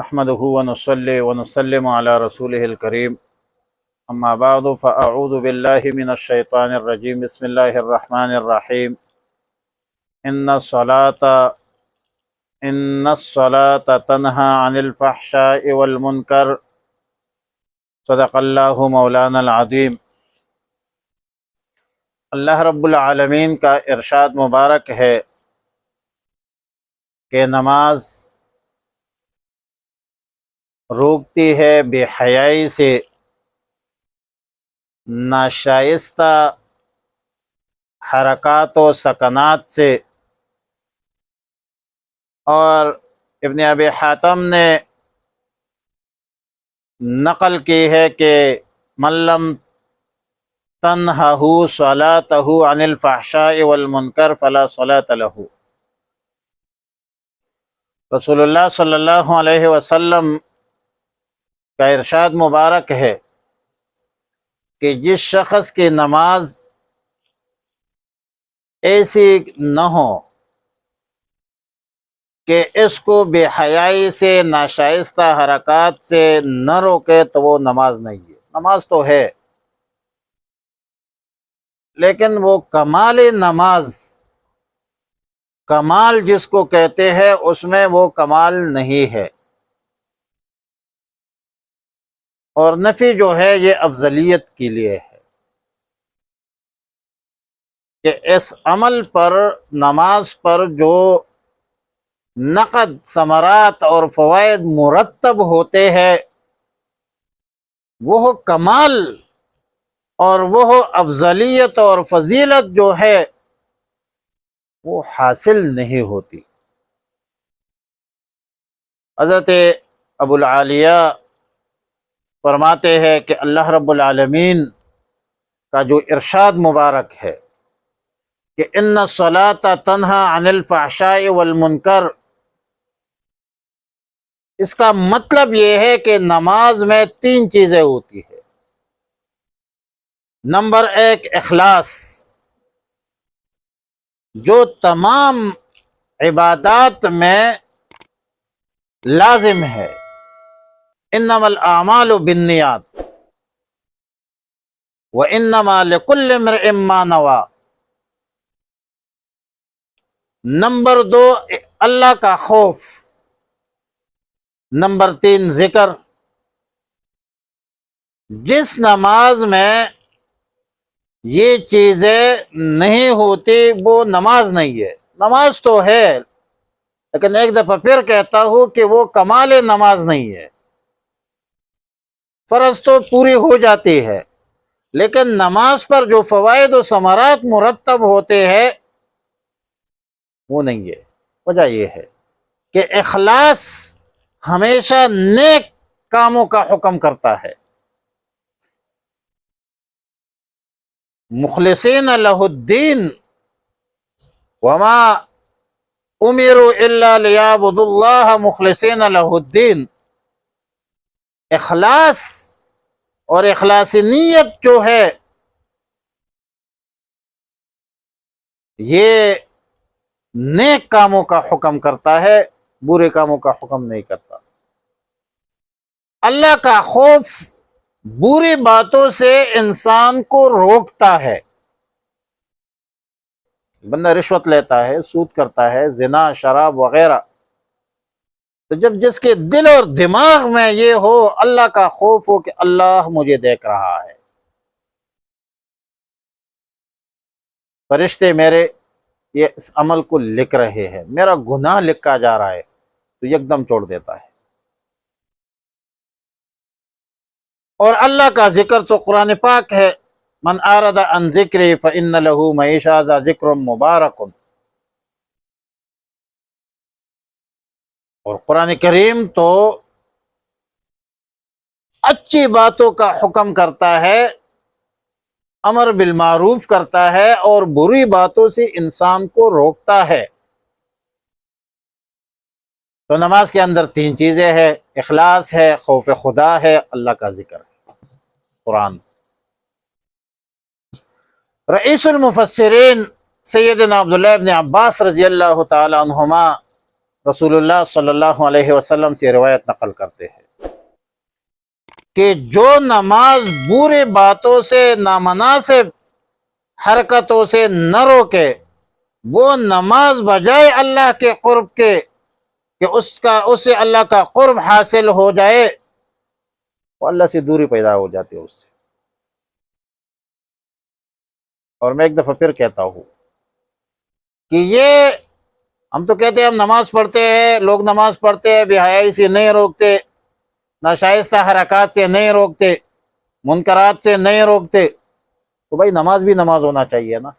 نحمده ونصلي ونسلم على رسوله الكريم اما بعد فاعوذ بالله من الشيطان الرجيم بسم الله الرحمن الرحيم ان الصلاة تنهى عن الفحشاء والمنكر صدق اللہ مولانا العظیم۔ اللہ رب العالمین کا ارشاد مبارک ہے کہ نماز روکتی ہے بے حیائی سے، ناشائستہ حرکات و سکنات سے، اور ابن ابی حاتم نے نقل کی ہے کہ من لم تنہہ صلاتہ عن الفحشاء والمنکر فلا صلاۃ لہ۔ رسول اللہ صلی اللہ علیہ وسلم کا ارشاد مبارک ہے کہ جس شخص کی نماز ایسی نہ ہو کہ اس کو بے حیائی سے، ناشائستہ حرکات سے نہ روکے تو وہ نماز نہیں ہے۔ نماز تو ہے لیکن وہ کمال نماز، کمال جس کو کہتے ہیں، اس میں وہ کمال نہیں ہے، اور نفی جو ہے یہ افضلیت کے لیے ہے کہ اس عمل پر، نماز پر جو نقد، ثمرات اور فوائد مرتب ہوتے ہیں، وہ کمال اور وہ افضلیت اور فضیلت جو ہے وہ حاصل نہیں ہوتی۔ حضرت ابو العالیہ فرماتے ہیں کہ اللہ رب العالمین کا جو ارشاد مبارک ہے کہ ان الصلاۃ تنہی عن الفحشاء والمنکر، اس کا مطلب یہ ہے کہ نماز میں تین چیزیں ہوتی ہے۔ نمبر ایک، اخلاص، جو تمام عبادات میں لازم ہے، انما الاعمال بالنیات وانما لکل امرئ ما نوی۔ نمبر دو، اللہ کا خوف۔ نمبر تین، ذکر۔ جس نماز میں یہ چیزیں نہیں ہوتی وہ نماز نہیں ہے۔ نماز تو ہے لیکن ایک دفعہ پھر کہتا ہوں کہ وہ کمال نماز نہیں ہے۔ فرض تو پوری ہو جاتی ہے لیکن نماز پر جو فوائد و ثمرات مرتب ہوتے ہیں وہ نہیں ہے۔ وجہ یہ ہے کہ اخلاص ہمیشہ نیک کاموں کا حکم کرتا ہے۔ مخلصین لہ الدین وما امروا الا لیعبدوا اللہ مخلصین لہ الدین۔ اخلاص اور اخلاص نیت جو ہے یہ نیک کاموں کا حکم کرتا ہے، برے کاموں کا حکم نہیں کرتا۔ اللہ کا خوف بری باتوں سے انسان کو روکتا ہے۔ بندہ رشوت لیتا ہے، سود کرتا ہے، زنا، شراب وغیرہ، تو جب جس کے دل اور دماغ میں یہ ہو، اللہ کا خوف ہو کہ اللہ مجھے دیکھ رہا ہے، فرشتے میرے یہ اس عمل کو لکھ رہے ہیں، میرا گناہ لکھا جا رہا ہے، تو یکدم چھوڑ دیتا ہے۔ اور اللہ کا ذکر تو قرآن پاک ہے، من اعرض عن ذکری فإن له معیشۃ ذکر مبارک۔ اور قرآن کریم تو اچھی باتوں کا حکم کرتا ہے، امر بالمعروف کرتا ہے، اور بری باتوں سے انسان کو روکتا ہے۔ تو نماز کے اندر تین چیزیں ہیں، اخلاص ہے، خوف خدا ہے، اللہ کا ذکر ہے۔ قرآن رئیس المفسرین سیدنا عبداللہ ابن عباس رضی اللہ تعالی عنہما رسول اللہ صلی اللہ علیہ وسلم سے روایت نقل کرتے ہیں کہ جو نماز بری باتوں سے، نامناسب حرکتوں سے نہ روکے، وہ نماز بجائے اللہ کے قرب کے کہ اسے اللہ کا قرب حاصل ہو جائے، وہ اللہ سے دوری پیدا ہو جاتی ہے اس سے۔ اور میں ایک دفعہ پھر کہتا ہوں کہ یہ ہم تو کہتے ہیں ہم نماز پڑھتے ہیں، لوگ نماز پڑھتے ہیں، بے حیائی سے نہیں روکتے، ناشائستہ حرکات سے نہیں روکتے، منکرات سے نہیں روکتے، تو بھائی نماز بھی نماز ہونا چاہیے نا،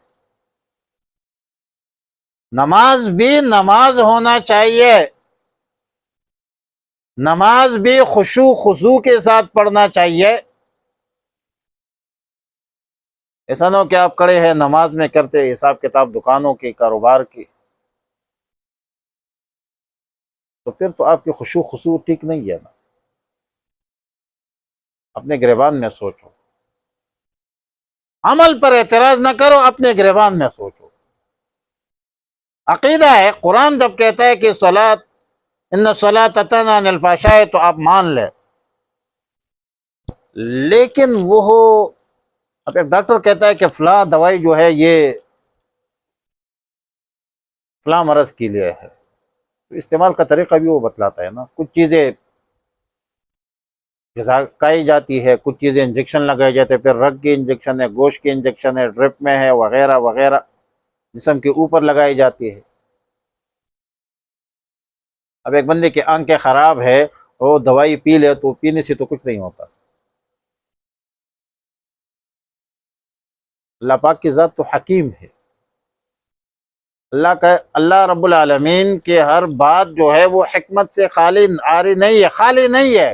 نماز بھی نماز ہونا چاہیے، نماز بھی خشوع خضوع کے ساتھ پڑھنا چاہیے۔ ایسا نہ ہو کہ آپ کھڑے ہیں نماز میں کرتے حساب کتاب دکانوں کی، کاروبار کی، تو پھر تو آپ کی خشوع خضوع ٹھیک نہیں ہے نا۔ اپنے گریبان میں سوچو، عمل پر اعتراض نہ کرو، اپنے گریبان میں سوچو۔ عقیدہ ہے، قرآن جب کہتا ہے کہ صلاۃ ان الصلاۃ تنہی عن الفحشاء، تو آپ مان لیں، لیکن وہ اب ایک ڈاکٹر کہتا ہے کہ فلاں دوائی جو ہے یہ فلاں مرض کے لیے ہے، تو استعمال کا طریقہ بھی وہ بتلاتا ہے نا۔ کچھ چیزیں غذا کھائی جاتی ہے، کچھ چیزیں انجیکشن لگائے جاتے ہیں، پھر رگ کی انجیکشن ہے، گوشت کی انجیکشن ہے، ڈرپ میں ہے، وغیرہ وغیرہ جسم کے اوپر لگائی جاتی ہے۔ اب ایک بندے کی آنکھیں خراب ہے، وہ دوائی پی لے تو پینے سے تو کچھ نہیں ہوتا۔ اللہ پاک کی ذات تو حکیم ہے، اللہ رب العالمین کے ہر بات جو ہے وہ حکمت سے خالی عاری نہیں ہے، خالی نہیں ہے۔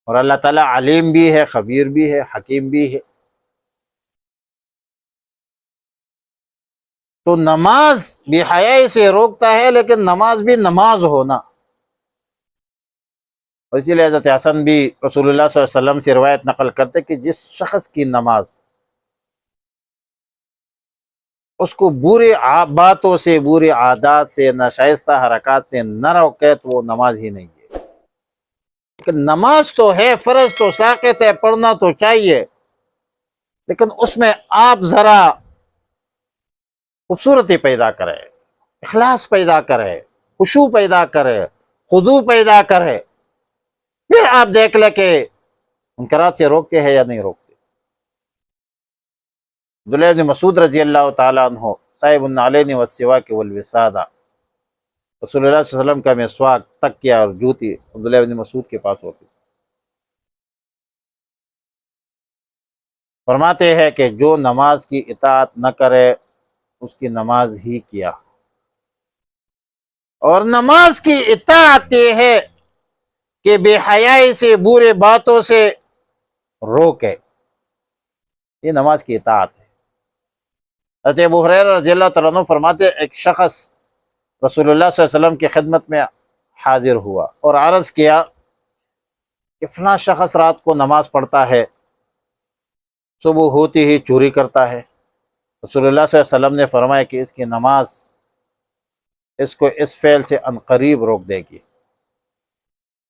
اور اللہ تعالیٰ علیم بھی ہے، خبیر بھی ہے، حکیم بھی ہے۔ تو نماز بے حیائی سے روکتا ہے، لیکن نماز بھی نماز ہونا۔ اور اسی لیے حضرت حسن بھی رسول اللہ صلی اللہ علیہ وسلم سے روایت نقل کرتے کہ جس شخص کی نماز اس کو برے باتوں سے، برے عادات سے، ناشائستہ حرکات سے نہ روکے تو وہ نماز ہی نہیں ہے۔ لیکن نماز تو ہے، فرض تو ساقط ہے، پڑھنا تو چاہیے، لیکن اس میں آپ ذرا خوبصورتی پیدا کرے، اخلاص پیدا کرے، خشوع پیدا کرے، خضوع پیدا کرے، پھر آپ دیکھ لیں کہ منکرات سے روکتے ہیں یا نہیں روکتے۔ عبداللہ بن مسعود رضی اللہ تعالیٰ عنہ صاحب النعلین والسواک والوسادہ، رسول اللہ صلی اللہ علیہ وسلم کا مسواک، تکیہ اور جوتی عبداللہ بن مسعود کے پاس ہوتی۔ فرماتے ہیں کہ جو نماز کی اطاعت نہ کرے اس کی نماز ہی کیا، اور نماز کی اطاعت یہ ہے کہ بے حیائی سے، برے باتوں سے روکے، یہ نماز کی اطاعت ہے۔ حضرت ابو ہریرہ رضی اللہ تعالیٰ عنہ فرماتے ہیں ایک شخص رسول اللہ صلی اللہ علیہ وسلم کی خدمت میں حاضر ہوا اور عرض کیا کہ فلاں شخص رات کو نماز پڑھتا ہے، صبح ہوتی ہی چوری کرتا ہے۔ رسول اللہ صلی اللہ علیہ وسلم نے فرمایا کہ اس کی نماز اس کو اس فعل سے عنقریب روک دے گی۔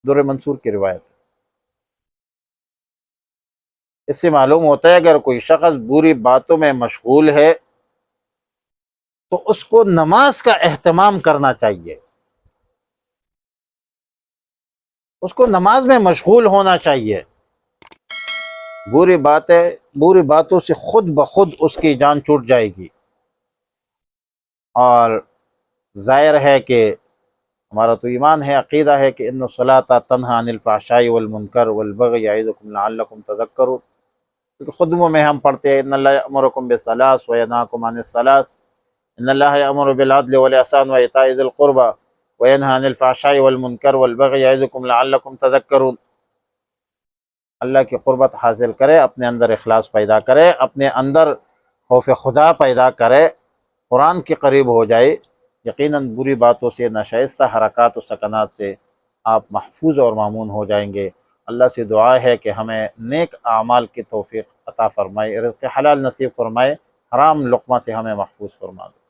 در منصور کی روایت۔ اس سے معلوم ہوتا ہے اگر کوئی شخص بری باتوں میں مشغول ہے تو اس کو نماز کا اہتمام کرنا چاہیے، اس کو نماز میں مشغول ہونا چاہیے۔ بری باتوں سے خود بخود اس کی جان چھوٹ جائے گی۔ اور ظاہر ہے کہ ہمارا تو ایمان ہے، عقیدہ ہے کہ ان الصلاۃ تنہی عن الفحشاء والمنکر والبغی یعظکم لعلکم تذکرون، کیونکہ خطبوں میں ہم پڑھتے ہیں ان اللہ یأمرکم بالصلاۃ وینہاکم عن الصلاۃ، ان اللہ یأمر بالعدل والاحسان وایتاء ذی القربى وینہی عن الفحشاء والمنکر والبغی یعظکم لعلکم تذکرون۔ اللہ کی قربت حاصل کرے، اپنے اندر اخلاص پیدا کرے، اپنے اندر خوف خدا پیدا کرے، قرآن کے قریب ہو جائے، یقیناً بری باتوں سے، ناشائستہ حرکات و سکنات سے آپ محفوظ اور مامون ہو جائیں گے۔ اللہ سے دعا ہے کہ ہمیں نیک اعمال کی توفیق عطا فرمائے، رزق حلال نصیب فرمائے، حرام لقمہ سے ہمیں محفوظ فرما دے۔